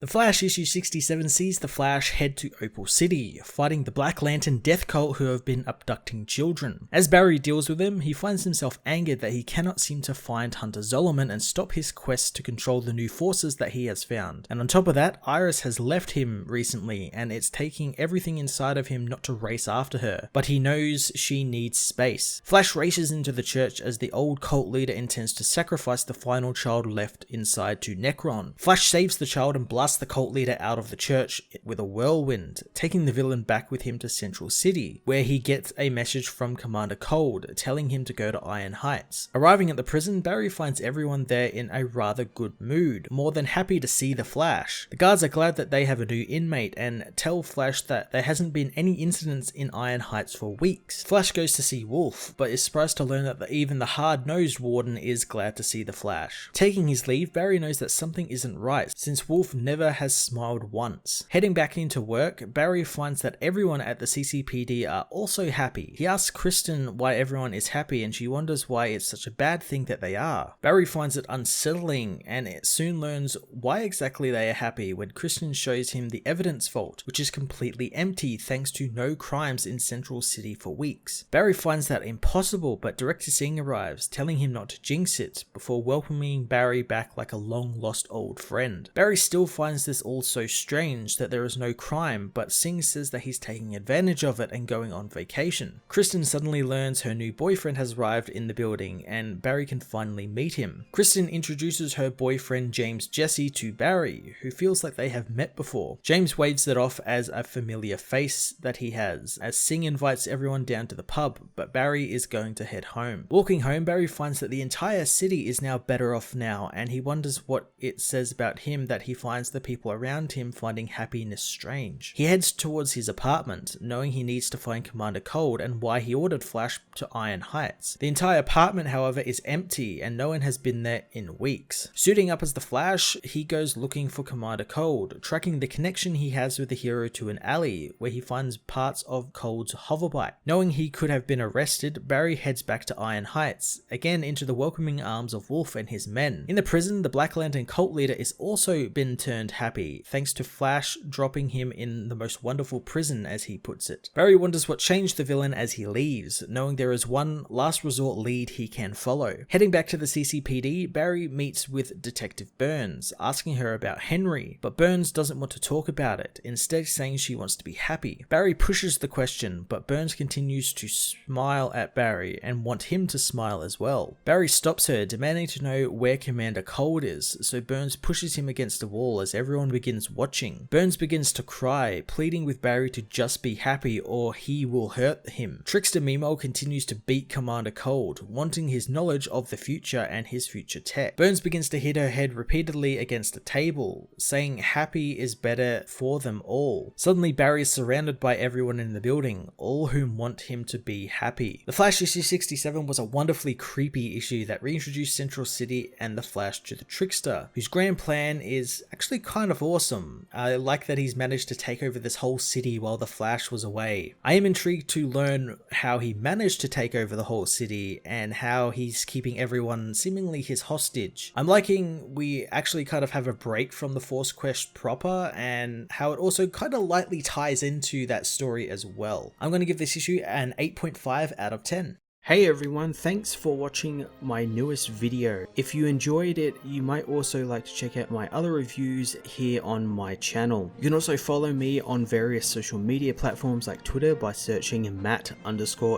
The Flash issue 67 sees the Flash head to Opal City, fighting the Black Lantern death cult who have been abducting children. As Barry deals with him, he finds himself angered that he cannot seem to find Hunter Zolomon and stop his quest to control the new forces that he has found. And on top of that, Iris has left him recently, and it's taking everything inside of him not to race after her, but he knows she needs space. Flash races into the church as the old cult leader intends to sacrifice the final child left inside to Necron. Flash saves the child and blasts the cult leader out of the church with a whirlwind, taking the villain back with him to Central City, where he gets a message from Commander Cold telling him to go to Iron Heights. Arriving at the prison, Barry finds everyone there in a rather good mood, more than happy to see the Flash. The guards are glad that they have a new inmate and tell Flash that there hasn't been any incidents in Iron Heights for weeks. Flash goes to see Wolf, but is surprised to learn that even the hard-nosed warden is glad to see the Flash. Taking his leave, Barry knows that something isn't right, since Wolf never has smiled once. Heading back into work, Barry finds that everyone at the CCPD are also happy. He asks Kristen why everyone is happy and she wonders why it's such a bad thing that they are. Barry finds it unsettling and it soon learns why exactly they are happy when Kristen shows him the evidence vault, which is completely empty thanks to no crimes in Central City for weeks. Barry finds that impossible, but Director Singh arrives, telling him not to jinx it, before welcoming Barry back like a long lost old friend. Barry still finds this all so strange that there is no crime, but Singh says that he's taking advantage of it and going on vacation. Kristen suddenly learns her new boyfriend has arrived in the building and Barry can finally meet him. Kristen introduces her boyfriend James Jesse to Barry, who feels like they have met before. James waves it off as a familiar face that he has, as Singh invites everyone down to the pub, but Barry is going to head home. Walking home, Barry finds that the entire city is now better off now, and he wonders what it says about him that he finds the people around him finding happiness strange. He heads towards his apartment, knowing he needs to find Commander Cold and why he ordered Flash to Iron Heights. The entire apartment, however, is empty and no one has been there in weeks. Suiting up as the Flash, he goes looking for Commander Cold, tracking the connection he has with the hero to an alley where he finds parts of Cold's hoverbike. Knowing he could have been arrested, Barry heads back to Iron Heights, again into the welcoming arms of Wolf and his men. In the prison, the Black Lantern cult leader is also been turned happy, thanks to Flash dropping him in the most wonderful prison, as he puts it. Barry wonders what changed the villain as he leaves, knowing there is one last resort lead he can follow. Heading back to the CCPD, Barry meets with Detective Burns, asking her about Henry, but Burns doesn't want to talk about it, instead saying she wants to be happy. Barry pushes the question, but Burns continues to smile at Barry and want him to smile as well. Barry stops her, demanding to know where Commander Cold is, so Burns pushes him against the wall as everyone begins watching. Burns begins to cry, pleading with Barry to just be happy or he will hurt him. Trickster meanwhile continues to beat Commander Cold, wanting his knowledge of the future and his future tech. Burns begins to hit her head repeatedly against the table, saying happy is better for them all. Suddenly Barry is surrounded by everyone in the building, all whom want him to be happy. The Flash issue 67 was a wonderfully creepy issue that reintroduced Central City and the Flash to the Trickster, whose grand plan is actually kind of awesome. I like that he's managed to take over this whole city while the Flash was away. I am intrigued to learn how he managed to take over the whole city and how he's keeping everyone seemingly his hostage. I'm liking we actually kind of have a break from the Force Quest proper and how it also kind of lightly ties into that story as well. I'm going to give this issue an 8.5 out of 10. Hey everyone, thanks for watching my newest video. If you enjoyed it, you might also like to check out my other reviews here on my channel. You can also follow me on various social media platforms like Twitter by searching Matt_FOS,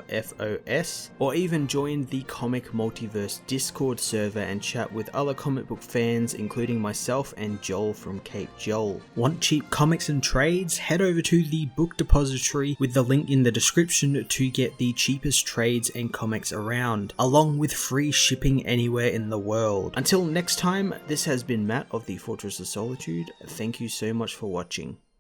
or even join the Comic Multiverse Discord server and chat with other comic book fans, including myself and Joel from Cape Joel. Want cheap comics and trades? Head over to the book depository with the link in the description to get the cheapest trades and comics around, along with free shipping anywhere in the world. Until next time, this has been Matt of the Fortress of Solitude. Thank you so much for watching.